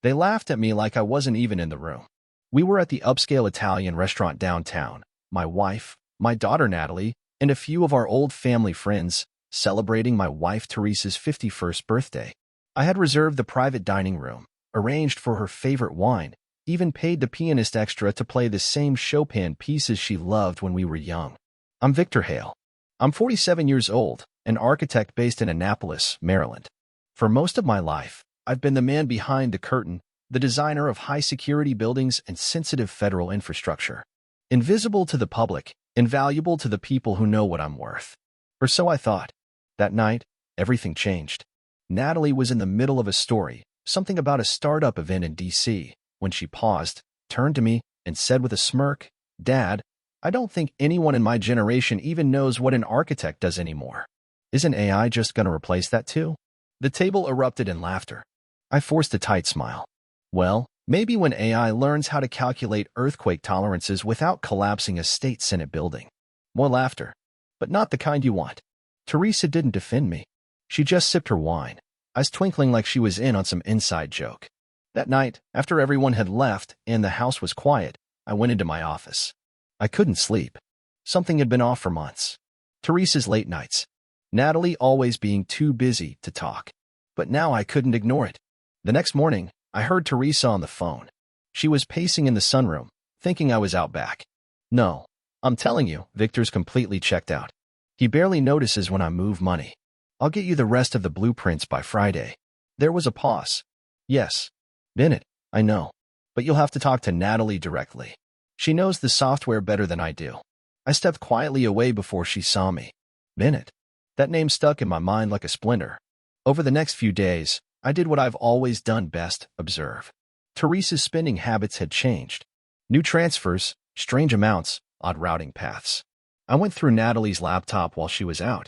They laughed at me like I wasn't even in the room. We were at the upscale Italian restaurant downtown, my wife, my daughter Natalie, and a few of our old family friends, celebrating my wife Teresa's 51st birthday. I had reserved the private dining room, arranged for her favorite wine, even paid the pianist extra to play the same Chopin pieces she loved when we were young. I'm Victor Hale. I'm 47 years old, an architect based in Annapolis, Maryland. For most of my life, I've been the man behind the curtain, the designer of high-security buildings and sensitive federal infrastructure. Invisible to the public, invaluable to the people who know what I'm worth. Or so I thought. That night, everything changed. Natalie was in the middle of a story, something about a startup event in D.C., when she paused, turned to me, and said with a smirk, "Dad, I don't think anyone in my generation even knows what an architect does anymore. Isn't AI just going to replace that too?" The table erupted in laughter. I forced a tight smile. Well, maybe when AI learns how to calculate earthquake tolerances without collapsing a state senate building. More laughter, but not the kind you want. Teresa didn't defend me. She just sipped her wine, eyes twinkling like she was in on some inside joke. That night, after everyone had left and the house was quiet, I went into my office. I couldn't sleep. Something had been off for months. Teresa's late nights. Natalie always being too busy to talk. But now I couldn't ignore it. The next morning, I heard Teresa on the phone. She was pacing in the sunroom, thinking I was out back. "No, I'm telling you, Victor's completely checked out. He barely notices when I move money. I'll get you the rest of the blueprints by Friday." There was a pause. "Yes, Bennett, I know. But you'll have to talk to Natalie directly. She knows the software better than I do." I stepped quietly away before she saw me. Bennett. That name stuck in my mind like a splinter. Over the next few days, I did what I've always done best, observe. Teresa's spending habits had changed. New transfers, strange amounts, odd routing paths. I went through Natalie's laptop while she was out.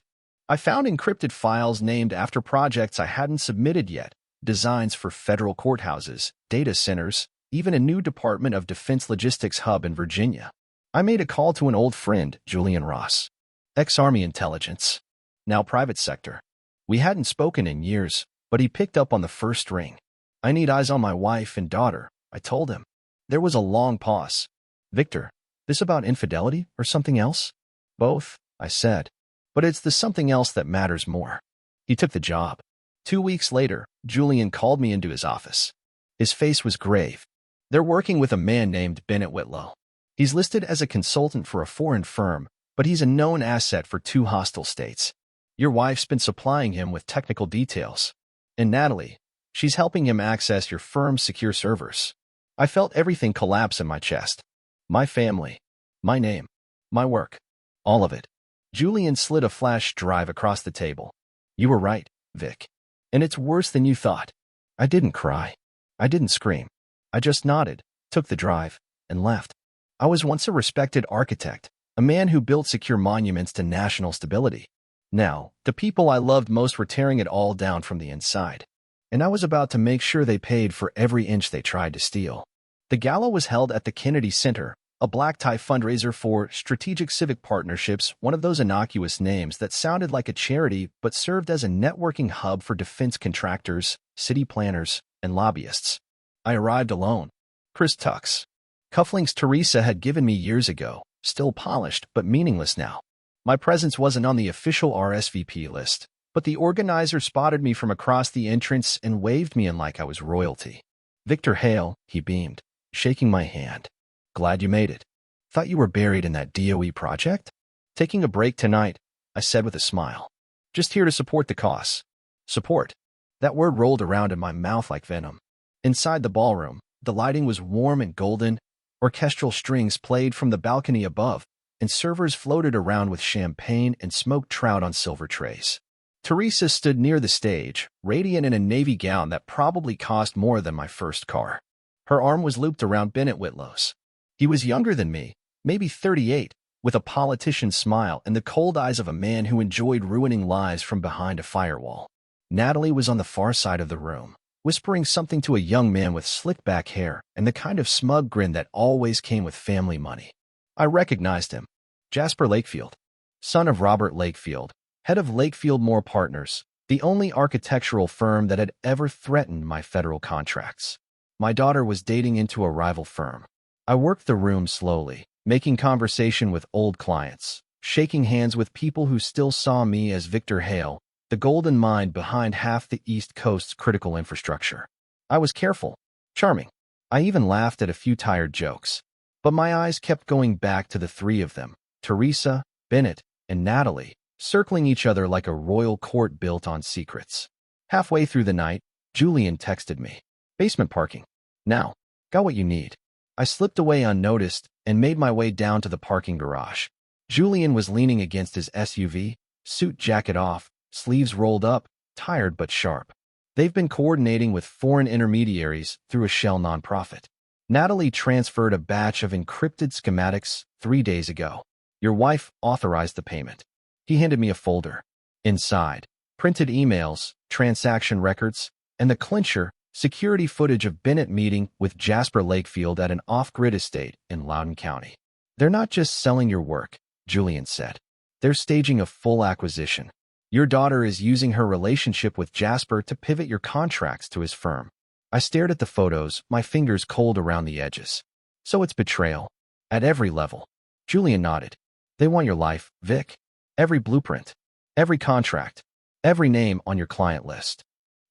I found encrypted files named after projects I hadn't submitted yet, designs for federal courthouses, data centers, even a new Department of Defense logistics hub in Virginia. I made a call to an old friend, Julian Ross. Ex-Army intelligence. Now private sector. We hadn't spoken in years, but he picked up on the first ring. "I need eyes on my wife and daughter," I told him. There was a long pause. "Victor, this about infidelity or something else?" "Both," I said. "But it's the something else that matters more." He took the job. 2 weeks later, Julian called me into his office. His face was grave. "They're working with a man named Bennett Whitlow. He's listed as a consultant for a foreign firm, but he's a known asset for 2 hostile states. Your wife's been supplying him with technical details. And Natalie, she's helping him access your firm's secure servers." I felt everything collapse in my chest. My family, my name, my work, all of it. Julian slid a flash drive across the table. "You were right, Vic. And it's worse than you thought." I didn't cry. I didn't scream. I just nodded, took the drive, and left. I was once a respected architect, a man who built secure monuments to national stability. Now, the people I loved most were tearing it all down from the inside. And I was about to make sure they paid for every inch they tried to steal. The gala was held at the Kennedy Center, a black-tie fundraiser for Strategic Civic Partnerships, one of those innocuous names that sounded like a charity but served as a networking hub for defense contractors, city planners, and lobbyists. I arrived alone. Chris Tux. Cufflinks Teresa had given me years ago, still polished but meaningless now. My presence wasn't on the official RSVP list, but the organizer spotted me from across the entrance and waved me in like I was royalty. "Victor Hale," he beamed, shaking my hand. "Glad you made it. Thought you were buried in that DOE project?" "Taking a break tonight," I said with a smile. "Just here to support the cause." Support. That word rolled around in my mouth like venom. Inside the ballroom, the lighting was warm and golden, orchestral strings played from the balcony above, and servers floated around with champagne and smoked trout on silver trays. Teresa stood near the stage, radiant in a navy gown that probably cost more than my first car. Her arm was looped around Bennett Whitlow's. He was younger than me, maybe 38, with a politician's smile and the cold eyes of a man who enjoyed ruining lives from behind a firewall. Natalie was on the far side of the room, whispering something to a young man with slick-back hair and the kind of smug grin that always came with family money. I recognized him. Jasper Lakefield, son of Robert Lakefield, head of Lakefield Moore Partners, the only architectural firm that had ever threatened my federal contracts. My daughter was dating into a rival firm. I worked the room slowly, making conversation with old clients, shaking hands with people who still saw me as Victor Hale, the golden mind behind half the East Coast's critical infrastructure. I was careful, charming. I even laughed at a few tired jokes. But my eyes kept going back to the three of them, Teresa, Bennett, and Natalie, circling each other like a royal court built on secrets. Halfway through the night, Julian texted me. Basement parking. Now. Got what you need. I slipped away unnoticed and made my way down to the parking garage. Julian was leaning against his SUV, suit jacket off, sleeves rolled up, tired but sharp. They've been coordinating with foreign intermediaries through a shell nonprofit. Natalie transferred a batch of encrypted schematics 3 days ago. Your wife authorized the payment. He handed me a folder. Inside, printed emails, transaction records, and the clincher, security footage of Bennett meeting with Jasper Lakefield at an off-grid estate in Loudoun County. They're not just selling your work, Julian said. They're staging a full acquisition. Your daughter is using her relationship with Jasper to pivot your contracts to his firm. I stared at the photos, my fingers cold around the edges. So it's betrayal. At every level. Julian nodded. They want your life, Vic. Every blueprint. Every contract. Every name on your client list.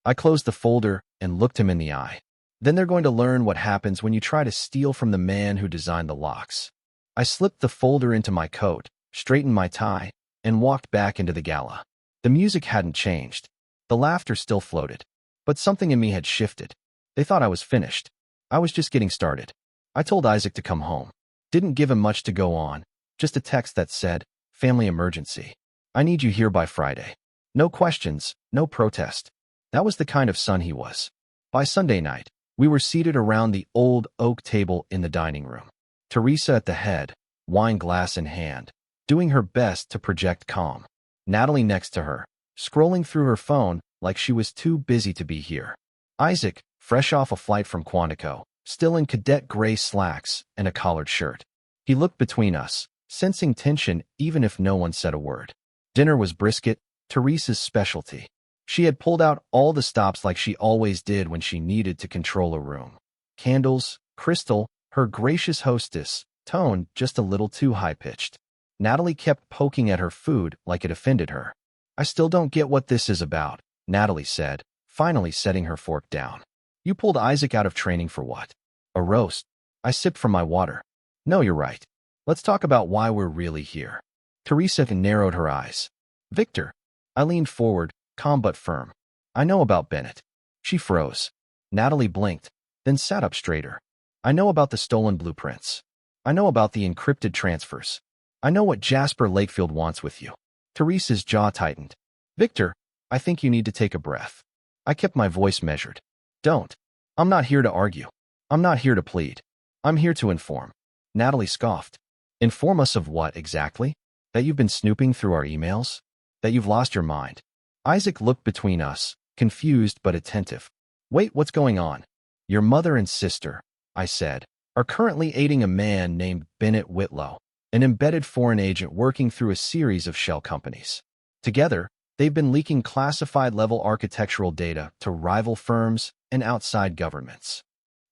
I closed the folder and looked him in the eye. Then they're going to learn what happens when you try to steal from the man who designed the locks. I slipped the folder into my coat, straightened my tie, and walked back into the gala. The music hadn't changed. The laughter still floated. But something in me had shifted. They thought I was finished. I was just getting started. I told Isaac to come home. Didn't give him much to go on, just a text that said, family emergency. I need you here by Friday. No questions, no protest. That was the kind of son he was. By Sunday night, we were seated around the old oak table in the dining room. Teresa at the head, wine glass in hand, doing her best to project calm. Natalie next to her, scrolling through her phone like she was too busy to be here. Isaac, fresh off a flight from Quantico, still in cadet gray slacks and a collared shirt. He looked between us, sensing tension even if no one said a word. Dinner was brisket, Teresa's specialty. She had pulled out all the stops like she always did when she needed to control a room. Candles, crystal, her gracious hostess, tone just a little too high-pitched. Natalie kept poking at her food like it offended her. I still don't get what this is about, Natalie said, finally setting her fork down. You pulled Isaac out of training for what? A roast. I sipped from my water. No, you're right. Let's talk about why we're really here. Teresa narrowed her eyes. Victor. I leaned forward, calm but firm. I know about Bennett. She froze. Natalie blinked, then sat up straighter. I know about the stolen blueprints. I know about the encrypted transfers. I know what Jasper Lakefield wants with you. Teresa's jaw tightened. Victor, I think you need to take a breath. I kept my voice measured. Don't. I'm not here to argue. I'm not here to plead. I'm here to inform. Natalie scoffed. Inform us of what exactly? That you've been snooping through our emails? That you've lost your mind? Isaac looked between us, confused but attentive. Wait, what's going on? Your mother and sister, I said, are currently aiding a man named Bennett Whitlow, an embedded foreign agent working through a series of shell companies. Together, they've been leaking classified-level architectural data to rival firms and outside governments.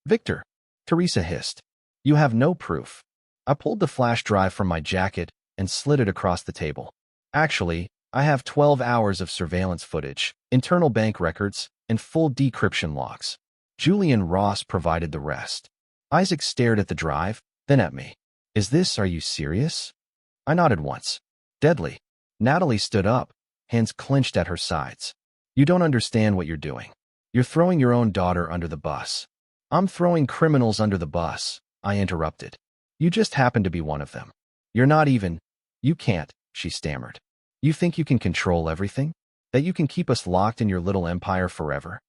Victor, Teresa hissed. You have no proof. I pulled the flash drive from my jacket and slid it across the table. Actually, I have 12 hours of surveillance footage, internal bank records, and full decryption logs. Julian Ross provided the rest. Isaac stared at the drive, then at me. Are you serious? I nodded once. Deadly. Natalie stood up, hands clenched at her sides. You don't understand what you're doing. You're throwing your own daughter under the bus. I'm throwing criminals under the bus, I interrupted. You just happen to be one of them. You're not even. You can't, she stammered. You think you can control everything? That you can keep us locked in your little empire forever?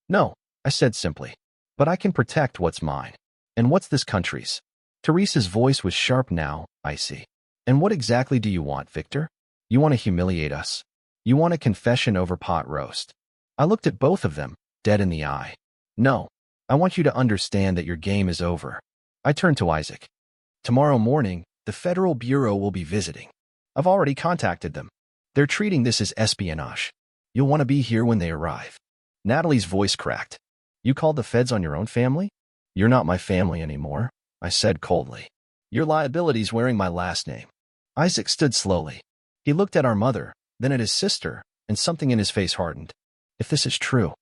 No, I said simply. But I can protect what's mine. And what's this country's? Teresa's voice was sharp now, I see. And what exactly do you want, Victor? You want to humiliate us? You want a confession over pot roast? I looked at both of them, dead in the eye. No, I want you to understand that your game is over. I turned to Isaac. Tomorrow morning, the Federal Bureau will be visiting. I've already contacted them. They're treating this as espionage. You'll want to be here when they arrive. Natalie's voice cracked. You called the feds on your own family? You're not my family anymore, I said coldly. Your liability's wearing my last name. Isaac stood slowly. He looked at our mother, then at his sister, and something in his face hardened. If this is true,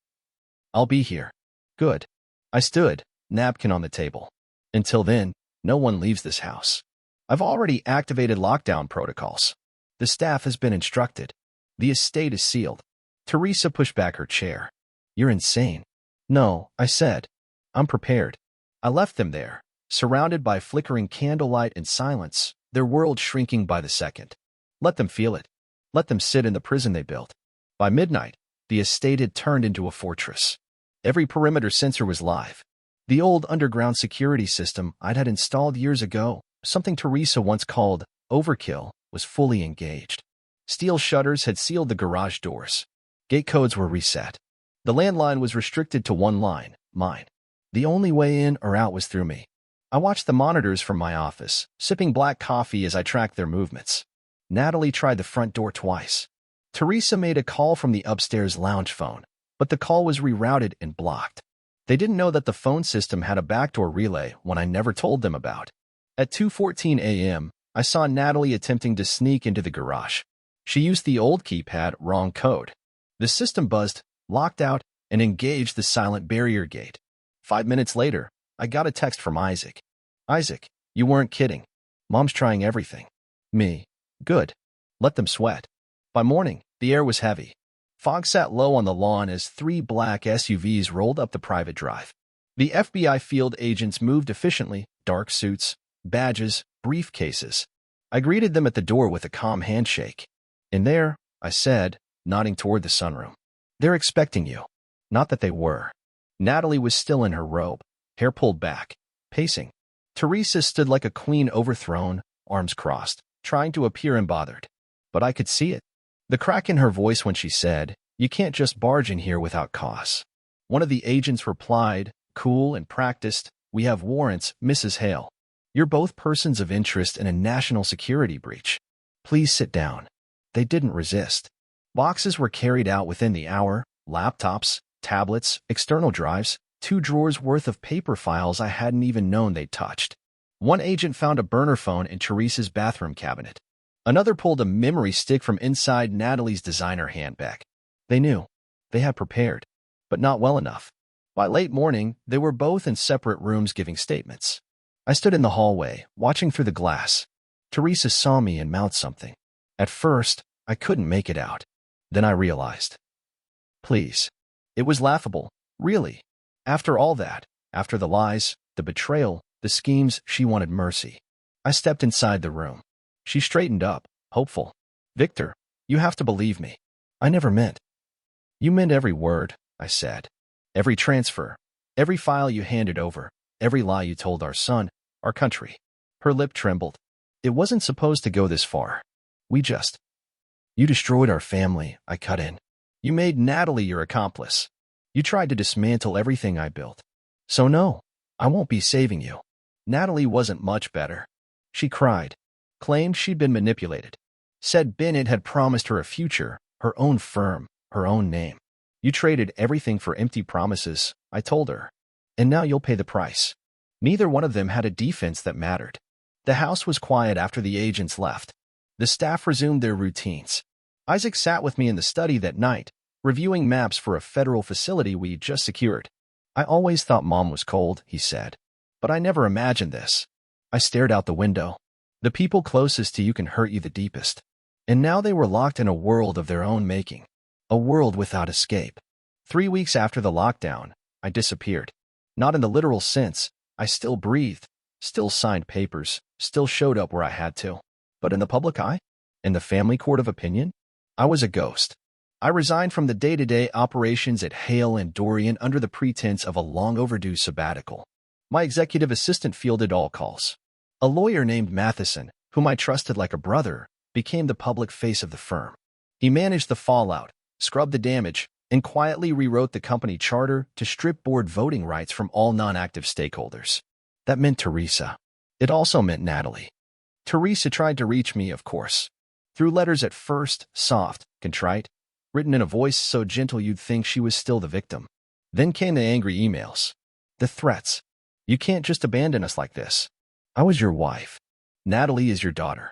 I'll be here. Good. I stood, napkin on the table. Until then, no one leaves this house. I've already activated lockdown protocols. The staff has been instructed. The estate is sealed. Teresa pushed back her chair. You're insane. No, I said. I'm prepared. I left them there, surrounded by flickering candlelight and silence, their world shrinking by the second. Let them feel it. Let them sit in the prison they built. By midnight, the estate had turned into a fortress. Every perimeter sensor was live. The old underground security system I'd had installed years ago, something Teresa once called overkill, was fully engaged. Steel shutters had sealed the garage doors. Gate codes were reset. The landline was restricted to one line, mine. The only way in or out was through me. I watched the monitors from my office, sipping black coffee as I tracked their movements. Natalie tried the front door twice. Teresa made a call from the upstairs lounge phone, but the call was rerouted and blocked. They didn't know that the phone system had a backdoor relay one I never told them about. At 2:14 a.m., I saw Natalie attempting to sneak into the garage. She used the old keypad, wrong code. The system buzzed, locked out, and engaged the silent barrier gate. 5 minutes later, I got a text from Isaac. Isaac, you weren't kidding. Mom's trying everything. Me. Good. Let them sweat. By morning, the air was heavy. Fog sat low on the lawn as 3 black SUVs rolled up the private drive. The FBI field agents moved efficiently, dark suits, badges, briefcases. I greeted them at the door with a calm handshake. In there, I said, nodding toward the sunroom. They're expecting you. Not that they were. Natalie was still in her robe, hair pulled back, pacing. Teresa stood like a queen overthrown, arms crossed, trying to appear unbothered. But I could see it. The crack in her voice when she said, "You can't just barge in here without cause." One of the agents replied, cool and practiced, "We have warrants, Mrs. Hale. You're both persons of interest in a national security breach. Please sit down." They didn't resist. Boxes were carried out within the hour, laptops, tablets, external drives, 2 drawers worth of paper files I hadn't even known they'd touched. One agent found a burner phone in Teresa's bathroom cabinet. Another pulled a memory stick from inside Natalie's designer handbag. They knew. They had prepared. But not well enough. By late morning, they were both in separate rooms giving statements. I stood in the hallway, watching through the glass. Teresa saw me and mouthed something. At first, I couldn't make it out. Then I realized. Please. It was laughable, really. After all that, after the lies, the betrayal, the schemes, she wanted mercy. I stepped inside the room. She straightened up, hopeful. Victor, you have to believe me. I never meant. You meant every word, I said. Every transfer, every file you handed over, every lie you told our son, our country. Her lip trembled. It wasn't supposed to go this far. You destroyed our family, I cut in. You made Natalie your accomplice. You tried to dismantle everything I built. So no, I won't be saving you. Natalie wasn't much better. She cried, claimed she'd been manipulated, said Bennett had promised her a future, her own firm, her own name. You traded everything for empty promises, I told her. And now you'll pay the price. Neither one of them had a defense that mattered. The house was quiet after the agents left. The staff resumed their routines. Isaac sat with me in the study that night, reviewing maps for a federal facility we'd just secured. I always thought Mom was cold, he said. But I never imagined this. I stared out the window. The people closest to you can hurt you the deepest. And now they were locked in a world of their own making. A world without escape. 3 weeks after the lockdown, I disappeared. Not in the literal sense. I still breathed, still signed papers, still showed up where I had to. But in the public eye? In the family court of opinion? I was a ghost. I resigned from the day-to-day operations at Hale and Dorian under the pretense of a long-overdue sabbatical. My executive assistant fielded all calls. A lawyer named Matheson, whom I trusted like a brother, became the public face of the firm. He managed the fallout, scrubbed the damage, and quietly rewrote the company charter to strip board voting rights from all non-active stakeholders. That meant Teresa. It also meant Natalie. Teresa tried to reach me, of course. Through letters at first, soft, contrite, written in a voice so gentle you'd think she was still the victim. Then came the angry emails. The threats. You can't just abandon us like this. I was your wife. Natalie is your daughter.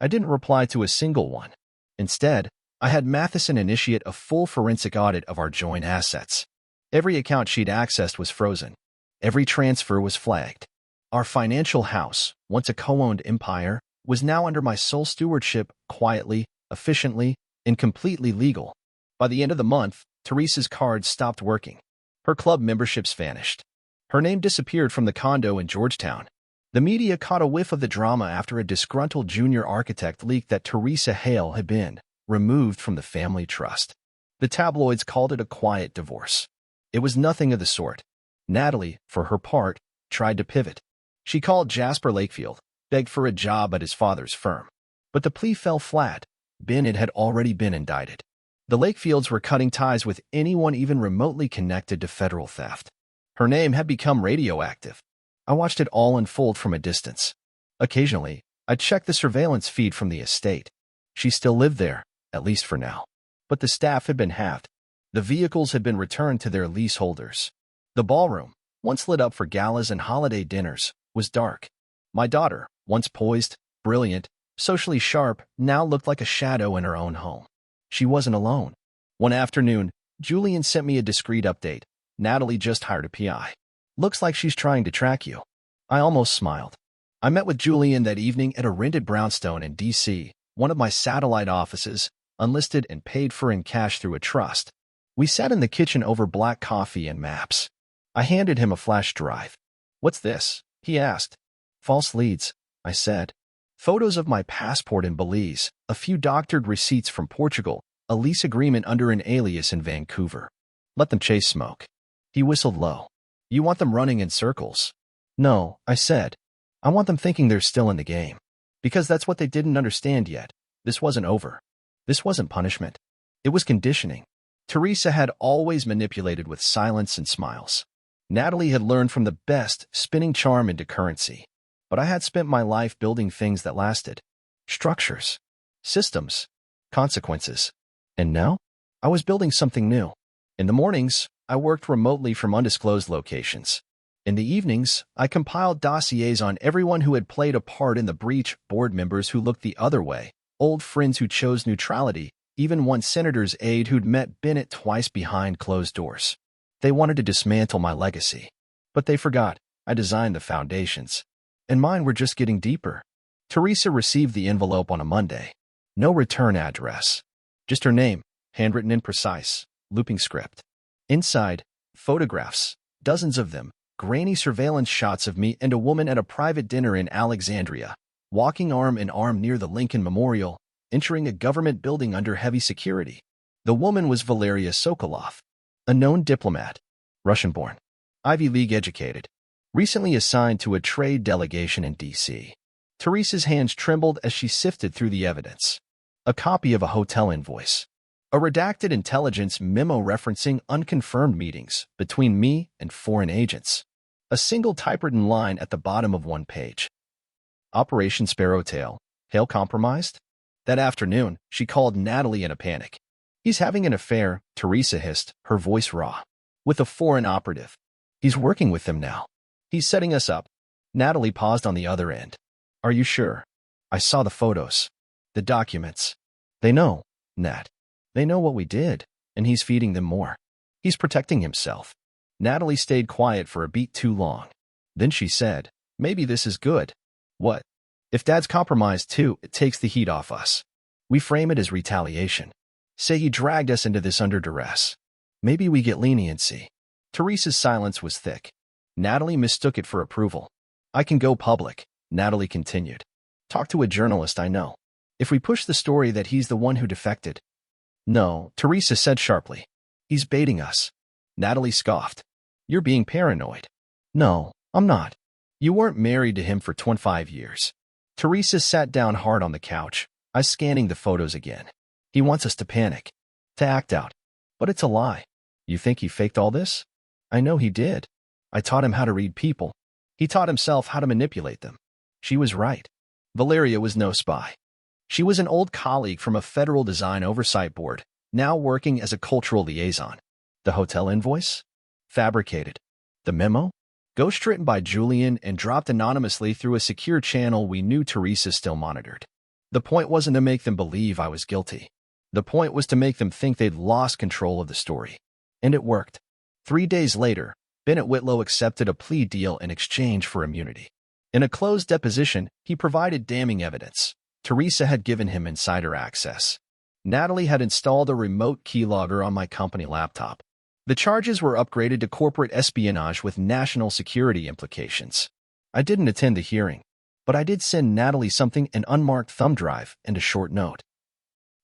I didn't reply to a single one. Instead, I had Matheson initiate a full forensic audit of our joint assets. Every account she'd accessed was frozen. Every transfer was flagged. Our financial house, once a co-owned empire, was now under my sole stewardship, quietly, efficiently, and completely legal. By the end of the month, Teresa's cards stopped working. Her club memberships vanished. Her name disappeared from the condo in Georgetown. The media caught a whiff of the drama after a disgruntled junior architect leaked that Victor Hale had been removed from the family trust. The tabloids called it a quiet divorce. It was nothing of the sort. Natalie, for her part, tried to pivot. She called Jasper Lakefield, begged for a job at his father's firm. But the plea fell flat. Bennett had already been indicted. The Lakefields were cutting ties with anyone even remotely connected to federal theft. Her name had become radioactive. I watched it all unfold from a distance. Occasionally, I'd check the surveillance feed from the estate. She still lived there, at least for now. But the staff had been halved. The vehicles had been returned to their leaseholders. The ballroom, once lit up for galas and holiday dinners, was dark. My daughter, once poised, brilliant, socially sharp, now looked like a shadow in her own home. She wasn't alone. One afternoon, Julian sent me a discreet update. Natalie just hired a PI. Looks like she's trying to track you. I almost smiled. I met with Julian that evening at a rented brownstone in D.C., one of my satellite offices, unlisted and paid for in cash through a trust. We sat in the kitchen over black coffee and maps. I handed him a flash drive. "What's this?" he asked. "False leads," I said. "Photos of my passport in Belize, a few doctored receipts from Portugal, a lease agreement under an alias in Vancouver. Let them chase smoke." He whistled low. "You want them running in circles?" "No," I said. "I want them thinking they're still in the game. Because that's what they didn't understand yet. This wasn't over. This wasn't punishment. It was conditioning." Teresa had always manipulated with silence and smiles. Natalie had learned from the best, spinning charm into currency. But I had spent my life building things that lasted. Structures. Systems. Consequences. And now, I was building something new. In the mornings, I worked remotely from undisclosed locations. In the evenings, I compiled dossiers on everyone who had played a part in the breach, board members who looked the other way, old friends who chose neutrality, even one senator's aide who'd met Bennett twice behind closed doors. They wanted to dismantle my legacy. But they forgot I designed the foundations. And mine were just getting deeper. Teresa received the envelope on a Monday. No return address. Just her name, handwritten in precise, looping script. Inside, photographs, dozens of them, grainy surveillance shots of me and a woman at a private dinner in Alexandria, walking arm in arm near the Lincoln Memorial, entering a government building under heavy security. The woman was Valeria Sokolov, a known diplomat, Russian-born, Ivy League educated, recently assigned to a trade delegation in D.C. Teresa's hands trembled as she sifted through the evidence. A copy of a hotel invoice. A redacted intelligence memo referencing unconfirmed meetings between me and foreign agents. A single typewritten line at the bottom of one page. Operation Sparrowtail. Hale compromised? That afternoon, she called Natalie in a panic. "He's having an affair," Teresa hissed, her voice raw. "With a foreign operative. He's working with them now. He's setting us up." Natalie paused on the other end. "Are you sure? I saw the photos. The documents. They know, Nat. They know what we did, and he's feeding them more. He's protecting himself." Natalie stayed quiet for a beat too long. Then she said, "Maybe this is good." "What?" "If Dad's compromised too, it takes the heat off us. We frame it as retaliation. Say he dragged us into this under duress. Maybe we get leniency." Teresa's silence was thick. Natalie mistook it for approval. "I can go public," Natalie continued. "Talk to a journalist I know. If we push the story that he's the one who defected." "No," Teresa said sharply. "He's baiting us." Natalie scoffed. "You're being paranoid." "No, I'm not. You weren't married to him for 25 years. Teresa sat down hard on the couch, eyes scanning the photos again. "He wants us to panic, to act out. But it's a lie. You think he faked all this? I know he did. I taught him how to read people. He taught himself how to manipulate them." She was right. Valeria was no spy. She was an old colleague from a federal design oversight board, now working as a cultural liaison. The hotel invoice? Fabricated. The memo? ghostwritten by Julian and dropped anonymously through a secure channel we knew Teresa still monitored. The point wasn't to make them believe I was guilty. The point was to make them think they'd lost control of the story. And it worked. 3 days later, Bennett Whitlow accepted a plea deal in exchange for immunity. In a closed deposition, he provided damning evidence. Teresa had given him insider access. Natalie had installed a remote keylogger on my company laptop. The charges were upgraded to corporate espionage with national security implications. I didn't attend the hearing, but I did send Natalie something, an unmarked thumb drive and a short note.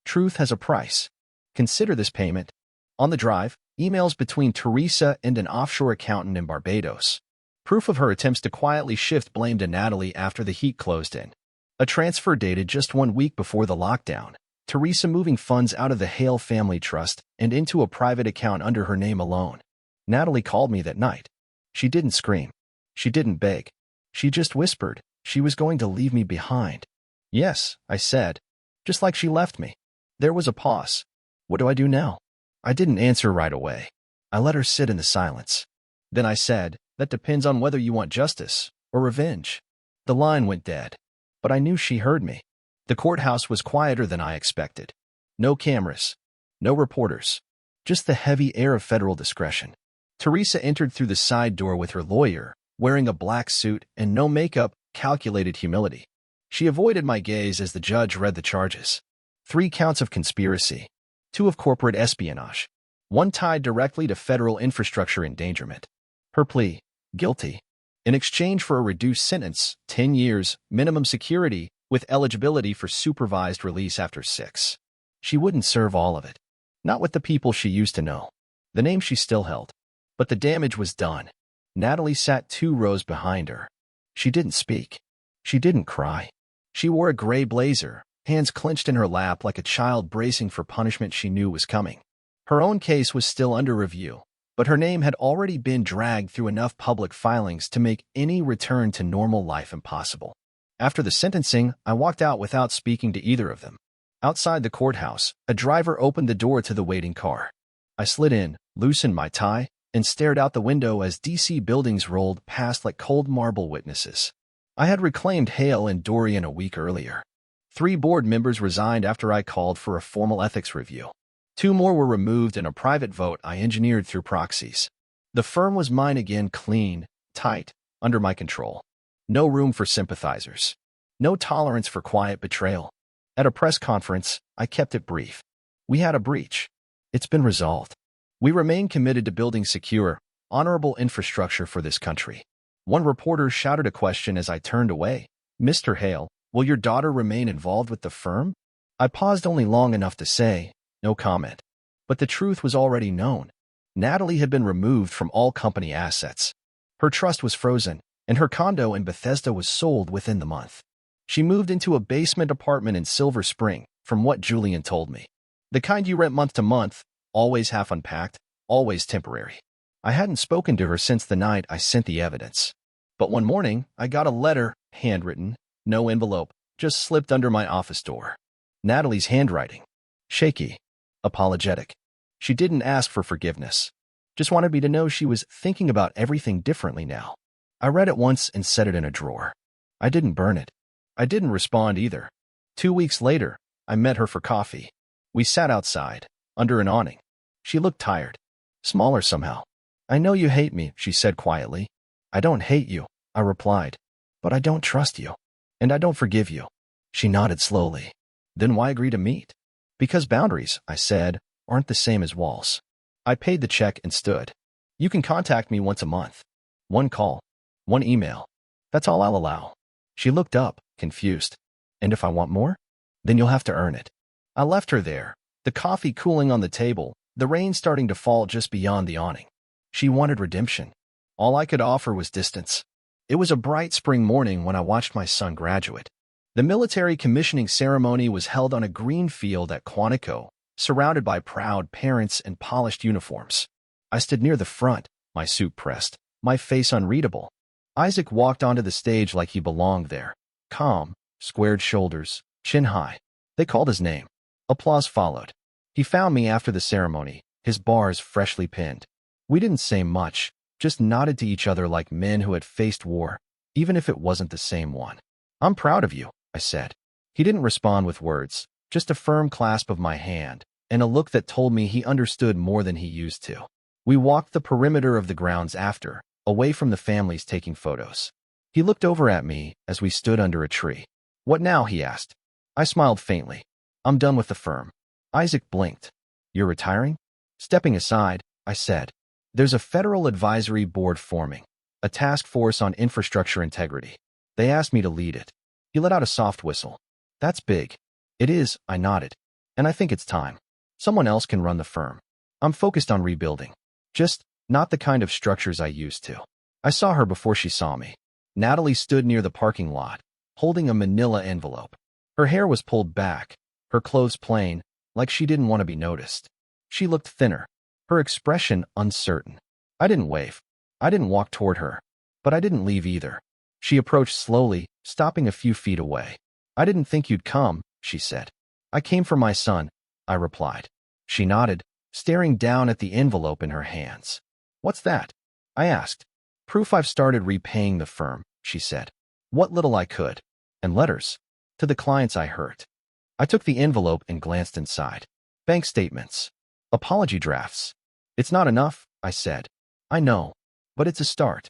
Truth has a price. Consider this payment. On the drive, emails between Teresa and an offshore accountant in Barbados. Proof of her attempts to quietly shift blame to Natalie after the heat closed in. A transfer dated just 1 week before the lockdown. Teresa moving funds out of the Hale family trust and into a private account under her name alone. Natalie called me that night. She didn't scream. She didn't beg. She just whispered she was going to leave me behind. Yes, I said, just like she left me. There was a pause. What do I do now? I didn't answer right away. I let her sit in the silence. Then I said, that depends on whether you want justice or revenge. The line went dead, but I knew she heard me. The courthouse was quieter than I expected. No cameras, no reporters, just the heavy air of federal discretion. Teresa entered through the side door with her lawyer, wearing a black suit and no makeup, calculated humility. She avoided my gaze as the judge read the charges. 3 counts of conspiracy, 2 of corporate espionage, 1 tied directly to federal infrastructure endangerment. Her plea, guilty. In exchange for a reduced sentence, 10 years, minimum security, with eligibility for supervised release after 6. She wouldn't serve all of it. Not with the people she used to know. The name she still held. But the damage was done. Natalie sat 2 rows behind her. She didn't speak. She didn't cry. She wore a gray blazer, hands clenched in her lap like a child bracing for punishment she knew was coming. Her own case was still under review, but her name had already been dragged through enough public filings to make any return to normal life impossible. After the sentencing, I walked out without speaking to either of them. Outside the courthouse, a driver opened the door to the waiting car. I slid in, loosened my tie, and stared out the window as DC buildings rolled past like cold marble witnesses. I had reclaimed Hale and Dorian a week earlier. 3 board members resigned after I called for a formal ethics review. 2 more were removed in a private vote I engineered through proxies. The firm was mine again, clean, tight, under my control. No room for sympathizers. No tolerance for quiet betrayal. At a press conference, I kept it brief. We had a breach. It's been resolved. We remain committed to building secure, honorable infrastructure for this country. One reporter shouted a question as I turned away. Mr. Hale, will your daughter remain involved with the firm? I paused only long enough to say, no comment. But the truth was already known. Natalie had been removed from all company assets. Her trust was frozen, and her condo in Bethesda was sold within the month. She moved into a basement apartment in Silver Spring, from what Julian told me. The kind you rent month to month, always half unpacked, always temporary. I hadn't spoken to her since the night I sent the evidence. But one morning, I got a letter, handwritten, no envelope, just slipped under my office door. Natalie's handwriting. Shaky. Apologetic. She didn't ask for forgiveness. Just wanted me to know she was thinking about everything differently now. I read it once and set it in a drawer. I didn't burn it. I didn't respond either. 2 weeks later, I met her for coffee. We sat outside, under an awning. She looked tired. Smaller somehow. I know you hate me, she said quietly. I don't hate you, I replied. But I don't trust you. And I don't forgive you. She nodded slowly. Then why agree to meet? Because boundaries, I said, aren't the same as walls. I paid the check and stood. You can contact me once a month. 1 call. 1 email. That's all I'll allow. She looked up, confused. And if I want more? Then you'll have to earn it. I left her there, the coffee cooling on the table, the rain starting to fall just beyond the awning. She wanted redemption. All I could offer was distance. It was a bright spring morning when I watched my son graduate. The military commissioning ceremony was held on a green field at Quantico, surrounded by proud parents and polished uniforms. I stood near the front, my suit pressed, my face unreadable. Isaac walked onto the stage like he belonged there. Calm, squared shoulders, chin high. They called his name. Applause followed. He found me after the ceremony, his bars freshly pinned. We didn't say much, just nodded to each other like men who had faced war, even if it wasn't the same one. "I'm proud of you," I said. He didn't respond with words, just a firm clasp of my hand, and a look that told me he understood more than he used to. We walked the perimeter of the grounds after, away from the families taking photos. He looked over at me as we stood under a tree. "What now?" he asked. I smiled faintly. "I'm done with the firm." Isaac blinked. "You're retiring?" Stepping aside, I said, "There's a federal advisory board forming, a task force on infrastructure integrity. They asked me to lead it." He let out a soft whistle. "That's big." "It is," I nodded. "And I think it's time. Someone else can run the firm. I'm focused on rebuilding. Just not the kind of structures I used to." I saw her before she saw me. Natalie stood near the parking lot, holding a manila envelope. Her hair was pulled back, her clothes plain, like she didn't want to be noticed. She looked thinner, her expression uncertain. I didn't wave. I didn't walk toward her, but I didn't leave either. She approached slowly, stopping a few feet away. "I didn't think you'd come," she said. "I came for my son," I replied. She nodded, staring down at the envelope in her hands. "What's that?" I asked. "Proof I've started repaying the firm," she said. "What little I could. And letters. To the clients I hurt." I took the envelope and glanced inside. Bank statements. Apology drafts. "It's not enough," I said. "I know. But it's a start."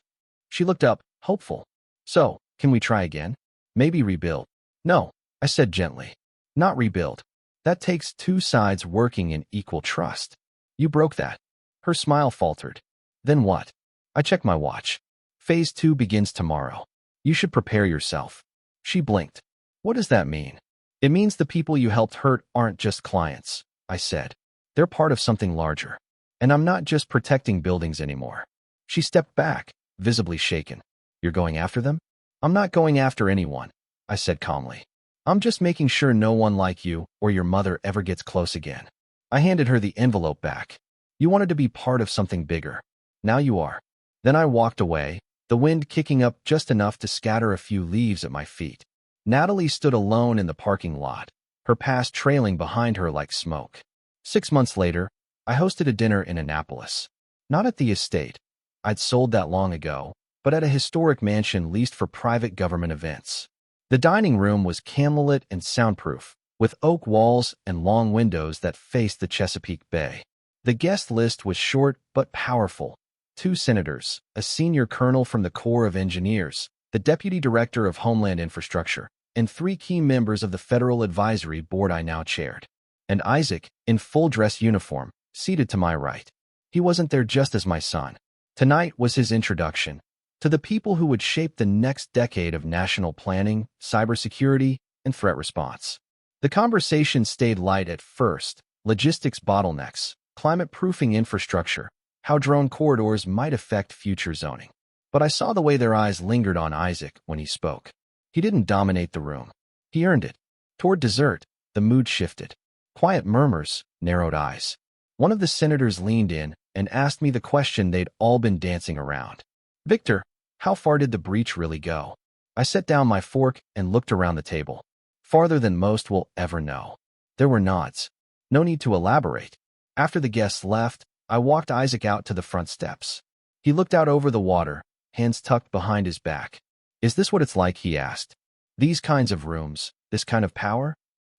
She looked up, hopeful. "So, can we try again? Maybe rebuild?" "No," I said gently. "Not rebuild. That takes two sides working in equal trust. You broke that." Her smile faltered. "Then what?" I checked my watch. "Phase 2 begins tomorrow. You should prepare yourself." She blinked. "What does that mean?" "It means the people you helped hurt aren't just clients," I said. "They're part of something larger. And I'm not just protecting buildings anymore." She stepped back, visibly shaken. "You're going after them?" "I'm not going after anyone," I said calmly. "I'm just making sure no one like you or your mother ever gets close again." I handed her the envelope back. "You wanted to be part of something bigger. Now you are." Then I walked away, the wind kicking up just enough to scatter a few leaves at my feet. Natalie stood alone in the parking lot, her past trailing behind her like smoke. 6 months later, I hosted a dinner in Annapolis. Not at the estate. I'd sold that long ago, but at a historic mansion leased for private government events. The dining room was candlelit and soundproof, with oak walls and long windows that faced the Chesapeake Bay. The guest list was short but powerful. 2 senators, a senior colonel from the Corps of Engineers, the deputy director of Homeland Infrastructure, and 3 key members of the Federal Advisory Board I now chaired. And Isaac, in full dress uniform, seated to my right. He wasn't there just as my son. Tonight was his introduction to the people who would shape the next decade of national planning, cybersecurity, and threat response. The conversation stayed light at first: logistics bottlenecks, climate-proofing infrastructure, how drone corridors might affect future zoning. But I saw the way their eyes lingered on Isaac when he spoke. He didn't dominate the room. He earned it. Toward dessert, the mood shifted. Quiet murmurs, narrowed eyes. One of the senators leaned in and asked me the question they'd all been dancing around. "Victor, how far did the breach really go?" I set down my fork and looked around the table. "Farther than most will ever know." There were nods. No need to elaborate. After the guests left, I walked Isaac out to the front steps. He looked out over the water, hands tucked behind his back. "Is this what it's like?" he asked. "These kinds of rooms, this kind of power?"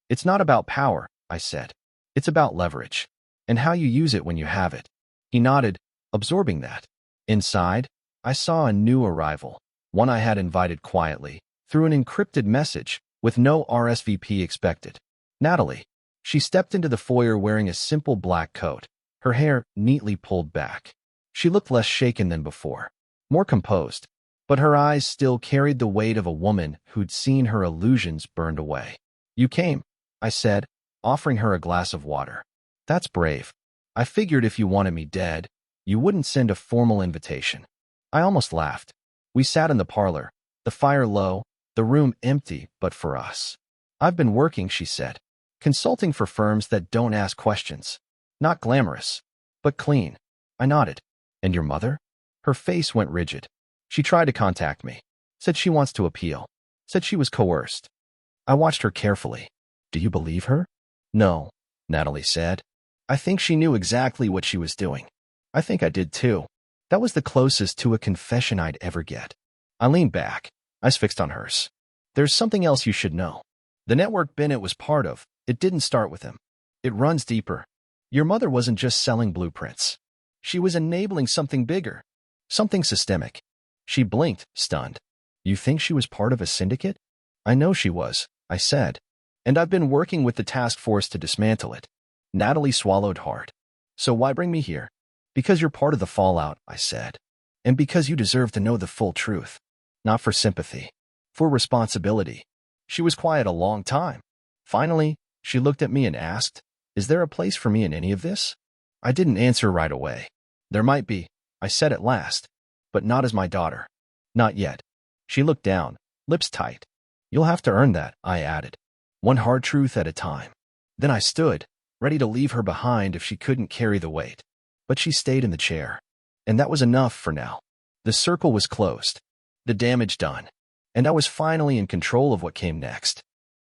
"It's not about power," I said. "It's about leverage, and how you use it when you have it." He nodded, absorbing that. Inside, I saw a new arrival, one I had invited quietly, through an encrypted message, with no RSVP expected. Natalie. She stepped into the foyer wearing a simple black coat, her hair neatly pulled back. She looked less shaken than before, more composed, but her eyes still carried the weight of a woman who'd seen her illusions burned away. "You came," I said, offering her a glass of water. "That's brave. I figured if you wanted me dead, you wouldn't send a formal invitation." I almost laughed. We sat in the parlor, the fire low, the room empty but for us. "I've been working," she said, "consulting for firms that don't ask questions. Not glamorous, but clean." I nodded. "And your mother?" Her face went rigid. "She tried to contact me. Said she wants to appeal. Said she was coerced." I watched her carefully. "Do you believe her?" "No," Natalie said. "I think she knew exactly what she was doing." "I think I did too." That was the closest to a confession I'd ever get. I leaned back, eyes fixed on hers. There's something else you should know. The network Bennett was part of, it didn't start with him. It runs deeper. Your mother wasn't just selling blueprints. She was enabling something bigger, something systemic. She blinked, stunned. You think she was part of a syndicate? I know she was, I said. And I've been working with the task force to dismantle it. Natalie swallowed hard. So why bring me here? Because you're part of the fallout, I said. And because you deserve to know the full truth. Not for sympathy. For responsibility. She was quiet a long time. Finally, she looked at me and asked, is there a place for me in any of this? I didn't answer right away. There might be, I said at last. But not as my daughter. Not yet. She looked down, lips tight. You'll have to earn that, I added. One hard truth at a time. Then I stood, ready to leave her behind if she couldn't carry the weight. But she stayed in the chair. And that was enough for now. The circle was closed. The damage done. And I was finally in control of what came next.